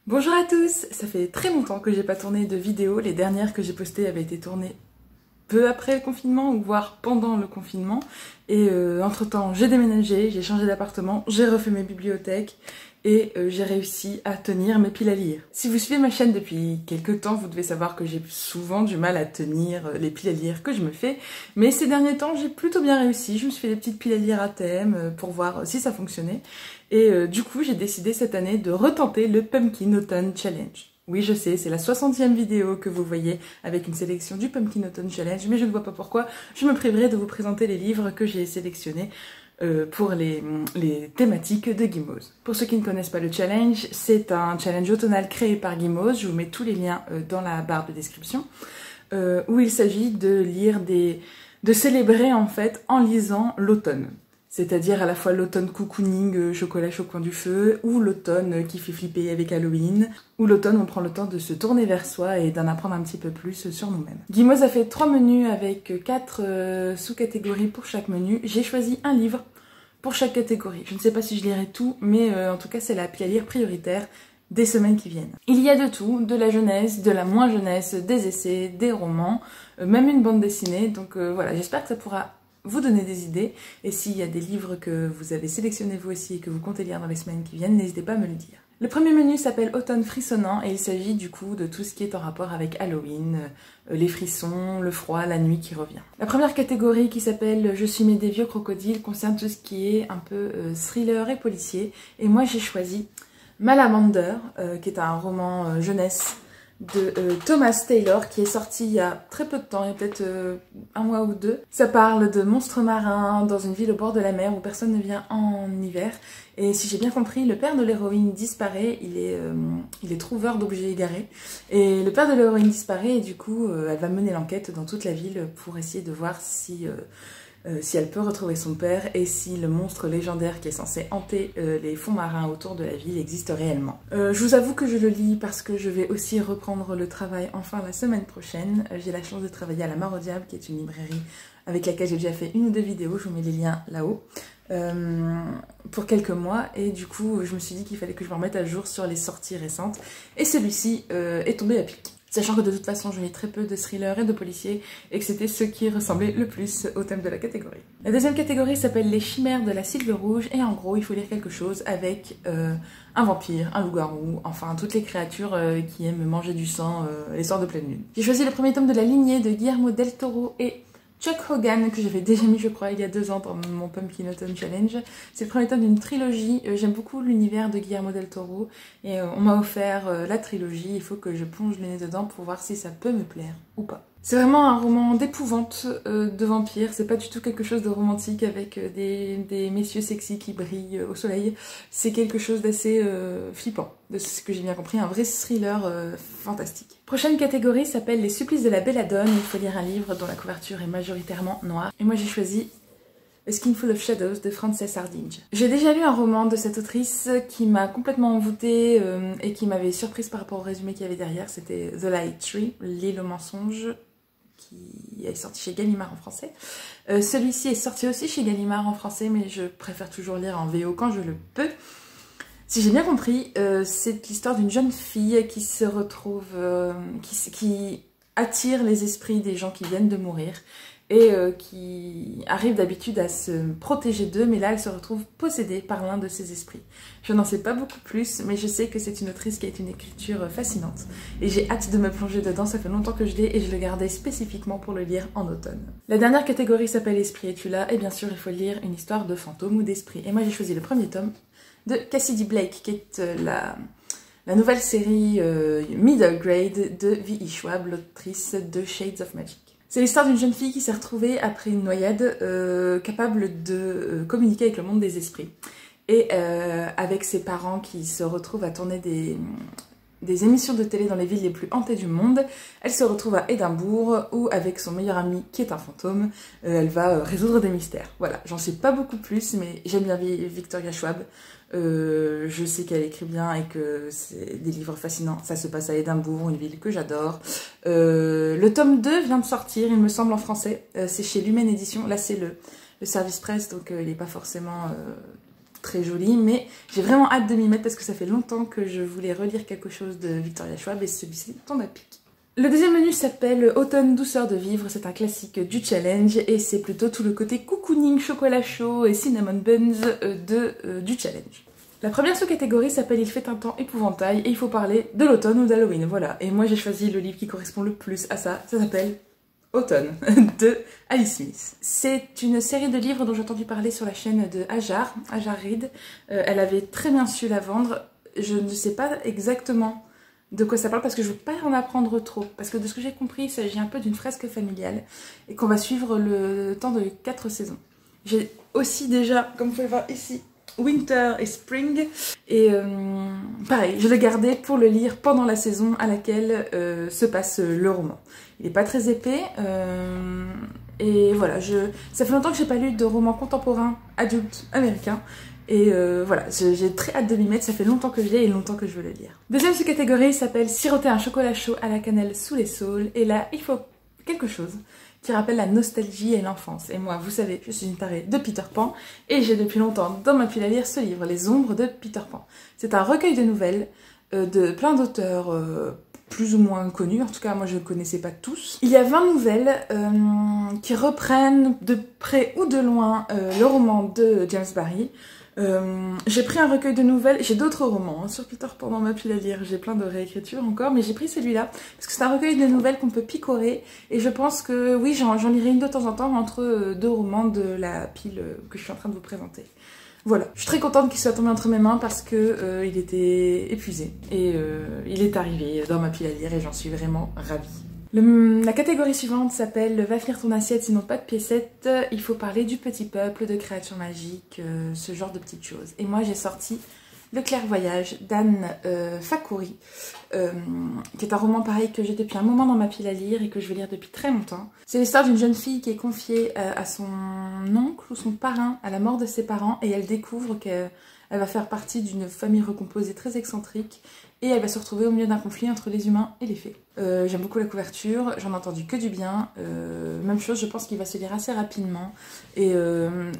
Bonjour à tous, ça fait très longtemps que j'ai pas tourné de vidéo, les dernières que j'ai postées avaient été tournées peu après le confinement ou voire pendant le confinement et entre temps j'ai déménagé, j'ai changé d'appartement, j'ai refait mes bibliothèques et j'ai réussi à tenir mes piles à lire. Si vous suivez ma chaîne depuis quelques temps, vous devez savoir que j'ai souvent du mal à tenir les piles à lire que je me fais, mais ces derniers temps j'ai plutôt bien réussi. Je me suis fait des petites piles à lire à thème pour voir si ça fonctionnait et du coup j'ai décidé cette année de retenter le Pumpkin Autumn Challenge. Oui, je sais, c'est la 60e vidéo que vous voyez avec une sélection du Pumpkin Autumn Challenge, mais je ne vois pas pourquoi je me priverai de vous présenter les livres que j'ai sélectionnés pour les thématiques de Gimoz. Pour ceux qui ne connaissent pas le challenge, c'est un challenge automnal créé par Gimoz, je vous mets tous les liens dans la barre de description, où il s'agit de lire de célébrer en fait en lisant l'automne. C'est-à-dire à la fois l'automne cocooning, chocolat chaud au coin du feu, ou l'automne qui fait flipper avec Halloween, ou l'automne on prend le temps de se tourner vers soi et d'en apprendre un petit peu plus sur nous-mêmes. Gimoz a fait 3 menus avec 4 sous-catégories pour chaque menu. J'ai choisi un livre pour chaque catégorie. Je ne sais pas si je lirai tout, mais en tout cas c'est la pile à lire prioritaire des semaines qui viennent. Il y a de tout, de la jeunesse, de la moins jeunesse, des essais, des romans, même une bande dessinée, donc voilà, j'espère que ça pourra vous donner des idées, et s'il y a des livres que vous avez sélectionnés vous aussi et que vous comptez lire dans les semaines qui viennent, n'hésitez pas à me le dire. Le premier menu s'appelle Automne frissonnant et il s'agit du coup de tout ce qui est en rapport avec Halloween, les frissons, le froid, la nuit qui revient. La première catégorie qui s'appelle Je suis mes des vieux crocodiles concerne tout ce qui est un peu thriller et policier, et moi j'ai choisi Malamander, qui est un roman jeunesse de Thomas Taylor qui est sorti il y a très peu de temps, il y a peut-être un mois ou deux. Ça parle de monstres marins dans une ville au bord de la mer où personne ne vient en hiver. Et si j'ai bien compris, le père de l'héroïne disparaît, il est trouveur d'objets égarés. Et le père de l'héroïne disparaît et du coup elle va mener l'enquête dans toute la ville pour essayer de voir si elle peut retrouver son père et si le monstre légendaire qui est censé hanter les fonds marins autour de la ville existe réellement. Je vous avoue que je le lis parce que je vais aussi reprendre le travail enfin la semaine prochaine. J'ai la chance de travailler à la Mare au Diable, qui est une librairie avec laquelle j'ai déjà fait 1 ou 2 vidéos, je vous mets les liens là-haut, pour quelques mois, et du coup je me suis dit qu'il fallait que je me remette à jour sur les sorties récentes, et celui-ci est tombé à pic. Sachant que de toute façon je lis très peu de thrillers et de policiers et que c'était ce qui ressemblait le plus au thème de la catégorie. La deuxième catégorie s'appelle Les chimères de la Sylve rouge et en gros il faut lire quelque chose avec un vampire, un loup-garou, enfin toutes les créatures qui aiment manger du sang les soirs de pleine lune. J'ai choisi le premier tome de La lignée de Guillermo del Toro et Chuck Hogan, que j'avais déjà mis je crois il y a 2 ans dans mon Pumpkin Autumn Challenge. C'est le premier tome d'une trilogie, j'aime beaucoup l'univers de Guillermo del Toro et on m'a offert la trilogie, il faut que je plonge le nez dedans pour voir si ça peut me plaire ou pas. C'est vraiment un roman d'épouvante de vampire, c'est pas du tout quelque chose de romantique avec des messieurs sexy qui brillent au soleil, c'est quelque chose d'assez flippant, de ce que j'ai bien compris, un vrai thriller fantastique. Prochaine catégorie s'appelle Les supplices de la belladone, il faut lire un livre dont la couverture est majoritairement noire, et moi j'ai choisi A Skinful of Shadows de Frances Hardinge. J'ai déjà lu un roman de cette autrice qui m'a complètement envoûtée et qui m'avait surprise par rapport au résumé qu'il y avait derrière, c'était The Light Tree, L'île aux mensonges, qui est sorti chez Gallimard en français. Celui-ci est sorti aussi chez Gallimard en français, mais je préfère toujours lire en VO quand je le peux. Si j'ai bien compris, c'est l'histoire d'une jeune fille qui se retrouve, qui attire les esprits des gens qui viennent de mourir et qui arrive d'habitude à se protéger d'eux, mais là elle se retrouve possédée par l'un de ces esprits. Je n'en sais pas beaucoup plus, mais je sais que c'est une autrice qui a une écriture fascinante et j'ai hâte de me plonger dedans, ça fait longtemps que je l'ai et je le gardais spécifiquement pour le lire en automne. La dernière catégorie s'appelle Esprit es-tu là, et bien sûr il faut lire une histoire de fantôme ou d'esprit, et moi j'ai choisi le premier tome de Cassidy Blake, qui est la nouvelle série Middle Grade de V.E. Schwab, l'autrice de Shades of Magic. C'est l'histoire d'une jeune fille qui s'est retrouvée après une noyade capable de communiquer avec le monde des esprits. Et avec ses parents qui se retrouvent à tourner des émissions de télé dans les villes les plus hantées du monde, elle se retrouve à Édimbourg où avec son meilleur ami qui est un fantôme, elle va résoudre des mystères. Voilà, j'en sais pas beaucoup plus, mais j'aime bien Victoria Schwab. Je sais qu'elle écrit bien et que c'est des livres fascinants. Ça se passe à Édimbourg, une ville que j'adore. Le tome 2 vient de sortir, il me semble, en français. C'est chez Lumen Édition. Là, c'est le service presse, donc il n'est pas forcément très joli, mais j'ai vraiment hâte de m'y mettre parce que ça fait longtemps que je voulais relire quelque chose de Victoria Schwab et celui-ci tombe à pic. Le deuxième menu s'appelle Automne douceur de vivre, c'est un classique du challenge et c'est plutôt tout le côté cocooning, chocolat chaud et cinnamon buns du challenge. La première sous-catégorie s'appelle Il fait un temps épouvantail et il faut parler de l'automne ou d'Halloween, voilà. Et moi j'ai choisi le livre qui correspond le plus à ça, ça s'appelle Automne de Alice Smith. C'est une série de livres dont j'ai entendu parler sur la chaîne de Hajar Reid. Elle avait très bien su la vendre, je ne sais pas exactement de quoi ça parle parce que je veux pas en apprendre trop, parce que de ce que j'ai compris il s'agit un peu d'une fresque familiale et qu'on va suivre le temps de 4 saisons. J'ai aussi déjà, comme vous pouvez voir ici, Winter et Spring et pareil, je l'ai gardé pour le lire pendant la saison à laquelle se passe le roman. Il n'est pas très épais et voilà, ça fait longtemps que j'ai pas lu de roman contemporain adulte américain. Et voilà, j'ai très hâte de m'y mettre, ça fait longtemps que je l'ai et longtemps que je veux le lire. Deuxième sous-catégorie s'appelle Siroter un chocolat chaud à la cannelle sous les saules. Et là, il faut quelque chose qui rappelle la nostalgie et l'enfance. Et moi, vous savez, je suis une tarée de Peter Pan et j'ai depuis longtemps dans ma pile à lire ce livre, Les ombres de Peter Pan. C'est un recueil de nouvelles de plein d'auteurs plus ou moins connus, en tout cas moi je ne connaissais pas tous. Il y a 20 nouvelles qui reprennent de près ou de loin le roman de James Barrie. J'ai pris un recueil de nouvelles, j'ai d'autres romans hein, sur Peter Pan dans ma pile à lire, j'ai plein de réécritures encore, mais j'ai pris celui-là parce que c'est un recueil de nouvelles qu'on peut picorer et je pense que oui, j'en lirai une de temps en temps entre deux romans de la pile que je suis en train de vous présenter. Voilà, je suis très contente qu'il soit tombé entre mes mains parce que il était épuisé et il est arrivé dans ma pile à lire et j'en suis vraiment ravie. La catégorie suivante s'appelle Va finir ton assiette sinon pas de piécettes. Il faut parler du petit peuple, de créatures magiques, ce genre de petites choses. Et moi j'ai sorti Le clairvoyage d'Anne Fakouri, qui est un roman pareil que j'ai depuis un moment dans ma pile à lire et que je vais lire depuis très longtemps. C'est l'histoire d'une jeune fille qui est confiée à son oncle ou son parrain à la mort de ses parents et elle découvre qu'elle va faire partie d'une famille recomposée très excentrique et elle va se retrouver au milieu d'un conflit entre les humains et les fées. J'aime beaucoup la couverture, j'en ai entendu que du bien. Même chose, je pense qu'il va se lire assez rapidement. Et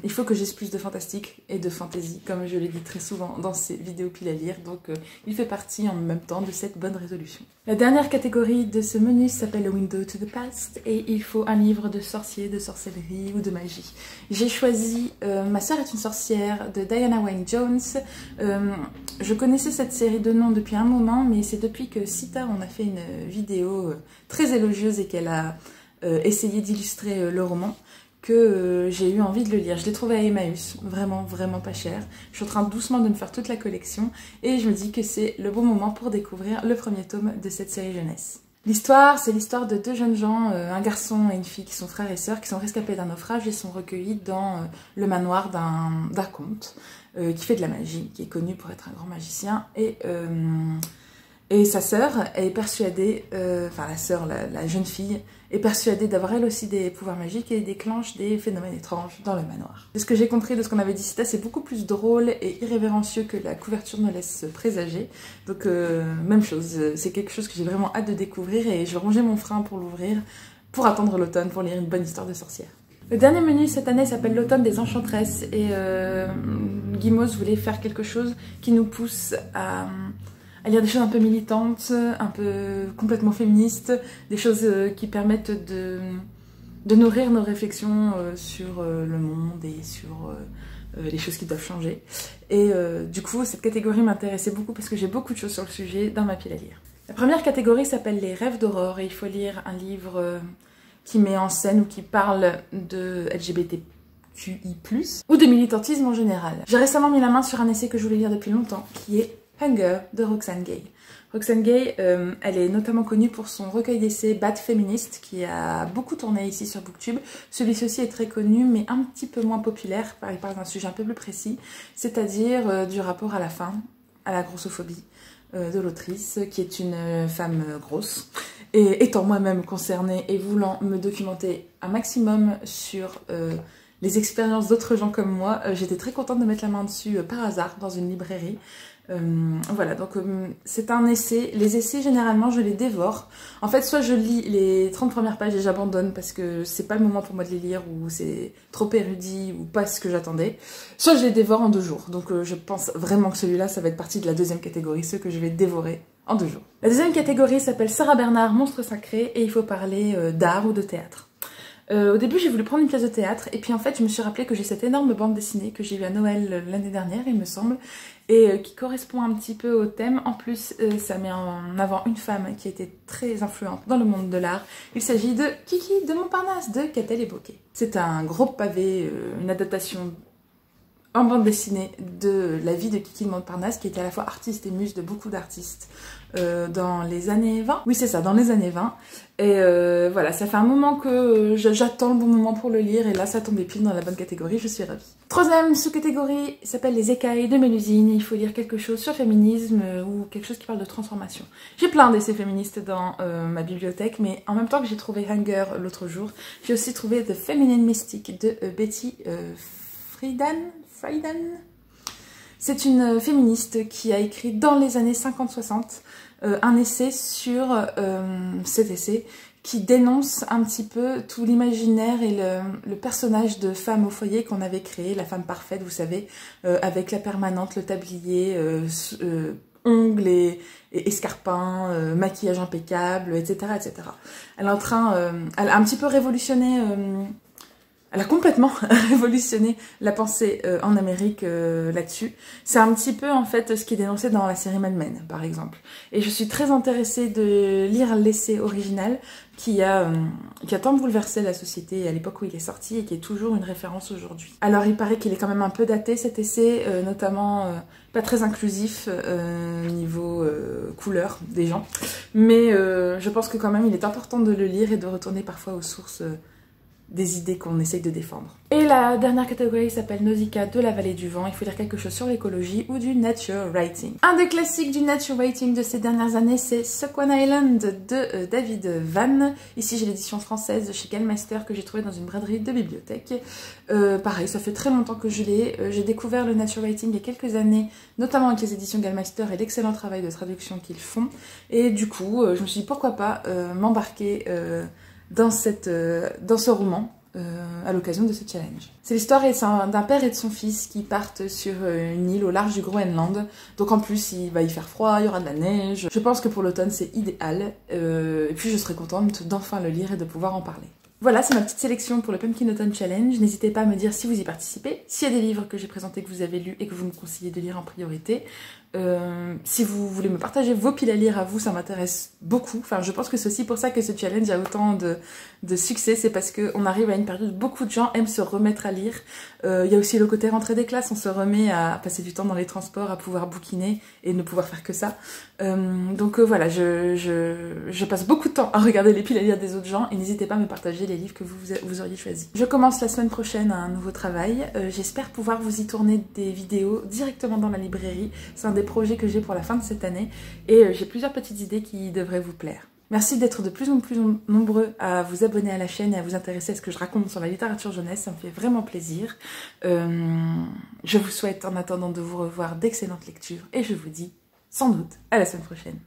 il faut que j'aie plus de fantastique et de fantasy, comme je l'ai dit très souvent dans ces vidéos piles à lire. Donc il fait partie en même temps de cette bonne résolution. La dernière catégorie de ce menu s'appelle A Window to the Past et il faut un livre de sorcier, de sorcellerie ou de magie. J'ai choisi Ma sœur est une sorcière de Diana Wynne Jones. Je connaissais cette série de noms depuis un moment, mais c'est depuis que Sita on a fait une vidéo très élogieuse et qu'elle a essayé d'illustrer le roman que j'ai eu envie de le lire. Je l'ai trouvé à Emmaüs, vraiment vraiment pas cher. Je suis en train doucement de me faire toute la collection et je me dis que c'est le bon moment pour découvrir le premier tome de cette série jeunesse. L'histoire, c'est l'histoire de deux jeunes gens, un garçon et une fille qui sont frères et sœurs, qui sont rescapés d'un naufrage et sont recueillis dans le manoir d'un comte qui fait de la magie, qui est connu pour être un grand magicien. Et sa sœur est persuadée, enfin la sœur, la jeune fille, est persuadée d'avoir elle aussi des pouvoirs magiques et déclenche des phénomènes étranges dans le manoir. De ce que j'ai compris de ce qu'on avait dit, c'est beaucoup plus drôle et irrévérencieux que la couverture ne laisse présager. Donc même chose, c'est quelque chose que j'ai vraiment hâte de découvrir et je vais ranger mon frein pour l'ouvrir, pour attendre l'automne, pour lire une bonne histoire de sorcière. Le dernier menu cette année s'appelle l'automne des enchantresses et Guimauve voulait faire quelque chose qui nous pousse à lire des choses un peu militantes, un peu complètement féministes, des choses qui permettent de nourrir nos réflexions sur le monde et sur les choses qui doivent changer. Et du coup, cette catégorie m'intéressait beaucoup parce que j'ai beaucoup de choses sur le sujet dans ma pile à lire. La première catégorie s'appelle Les rêves d'aurore et il faut lire un livre qui met en scène ou qui parle de LGBTQI+, ou de militantisme en général. J'ai récemment mis la main sur un essai que je voulais lire depuis longtemps, qui est Hunger de Roxane Gay. Roxane Gay, elle est notamment connue pour son recueil d'essais Bad Feminist, qui a beaucoup tourné ici sur Booktube. Celui-ci aussi est très connu, mais un petit peu moins populaire, il parle d'un sujet un peu plus précis, c'est-à-dire du rapport à la faim, à la grossophobie de l'autrice, qui est une femme grosse. Et étant moi-même concernée et voulant me documenter un maximum sur les expériences d'autres gens comme moi, j'étais très contente de mettre la main dessus par hasard dans une librairie. Voilà, donc c'est un essai. Les essais, généralement, je les dévore. En fait, soit je lis les 30 premières pages et j'abandonne parce que c'est pas le moment pour moi de les lire ou c'est trop érudit ou pas ce que j'attendais. Soit je les dévore en 2 jours. Donc je pense vraiment que celui-là, ça va être partie de la deuxième catégorie, ceux que je vais dévorer en 2 jours. La deuxième catégorie s'appelle Sarah Bernard, Monstre sacré, et il faut parler d'art ou de théâtre. Au début, j'ai voulu prendre une pièce de théâtre, et puis en fait, je me suis rappelé que j'ai cette énorme bande dessinée que j'ai vue à Noël l'année dernière, il me semble, et qui correspond un petit peu au thème. En plus, ça met en avant une femme qui a été très influente dans le monde de l'art. Il s'agit de Kiki de Montparnasse, de Catel et Bocquet. C'est un gros pavé, une adaptation en bande dessinée de la vie de Kiki de Montparnasse, qui était à la fois artiste et muse de beaucoup d'artistes dans les années 20. Oui, c'est ça, dans les années 20. Et voilà, ça fait un moment que j'attends le bon moment pour le lire, et là, ça tombait pile dans la bonne catégorie, je suis ravie. Troisième sous-catégorie s'appelle Les écailles de Mélusine. Il faut lire quelque chose sur le féminisme ou quelque chose qui parle de transformation. J'ai plein d'essais féministes dans ma bibliothèque, mais en même temps que j'ai trouvé Hunger l'autre jour, j'ai aussi trouvé The Feminine Mystic de Betty Friedan. C'est une féministe qui a écrit dans les années 50-60 un essai sur cet essai qui dénonce un petit peu tout l'imaginaire et le personnage de femme au foyer qu'on avait créé, la femme parfaite, vous savez, avec la permanente, le tablier, ongles et escarpins, maquillage impeccable, etc., etc. Elle est en train, elle a un petit peu révolutionné... Elle a complètement révolutionné la pensée en Amérique là-dessus. C'est un petit peu en fait ce qui est dénoncé dans la série Mad Men, par exemple. Et je suis très intéressée de lire l'essai original qui a tant bouleversé la société à l'époque où il est sorti et qui est toujours une référence aujourd'hui. Alors il paraît qu'il est quand même un peu daté cet essai, notamment pas très inclusif niveau couleur des gens. Mais je pense que quand même il est important de le lire et de retourner parfois aux sources des idées qu'on essaye de défendre. Et la dernière catégorie s'appelle Nausicaa de la vallée du vent. Il faut lire quelque chose sur l'écologie ou du nature writing. Un des classiques du nature writing de ces dernières années, c'est Suck-One Island de David Vann. Ici, j'ai l'édition française de chez Gallmeister que j'ai trouvée dans une braderie de bibliothèque. Pareil, ça fait très longtemps que je l'ai. J'ai découvert le nature writing il y a quelques années, notamment avec les éditions Gallmeister et l'excellent travail de traduction qu'ils font. Et du coup, je me suis dit pourquoi pas m'embarquer dans ce roman à l'occasion de ce challenge. C'est l'histoire d'un père et de son fils qui partent sur une île au large du Groenland. Donc en plus il va y faire froid, il y aura de la neige. Je pense que pour l'automne c'est idéal. Et puis je serai contente d'enfin le lire et de pouvoir en parler. Voilà, c'est ma petite sélection pour le Pumpkin Autumn Challenge. N'hésitez pas à me dire si vous y participez, s'il y a des livres que j'ai présentés que vous avez lus et que vous me conseillez de lire en priorité. Si vous voulez me partager vos piles à lire à vous, ça m'intéresse beaucoup. Enfin, je pense que c'est aussi pour ça que ce challenge a autant de succès. C'est parce qu'on arrive à une période où beaucoup de gens aiment se remettre à lire. Il y a aussi le côté rentrée des classes. On se remet à passer du temps dans les transports, à pouvoir bouquiner et ne pouvoir faire que ça. Donc voilà, je passe beaucoup de temps à regarder les piles à lire des autres gens et n'hésitez pas à me partager les livres que vous auriez choisis. Je commence la semaine prochaine un nouveau travail. J'espère pouvoir vous y tourner des vidéos directement dans la librairie. C'est un des projets que j'ai pour la fin de cette année et j'ai plusieurs petites idées qui devraient vous plaire. Merci d'être de plus en plus nombreux à vous abonner à la chaîne et à vous intéresser à ce que je raconte sur la littérature jeunesse, ça me fait vraiment plaisir. Je vous souhaite en attendant de vous revoir d'excellentes lectures et je vous dis sans doute à la semaine prochaine.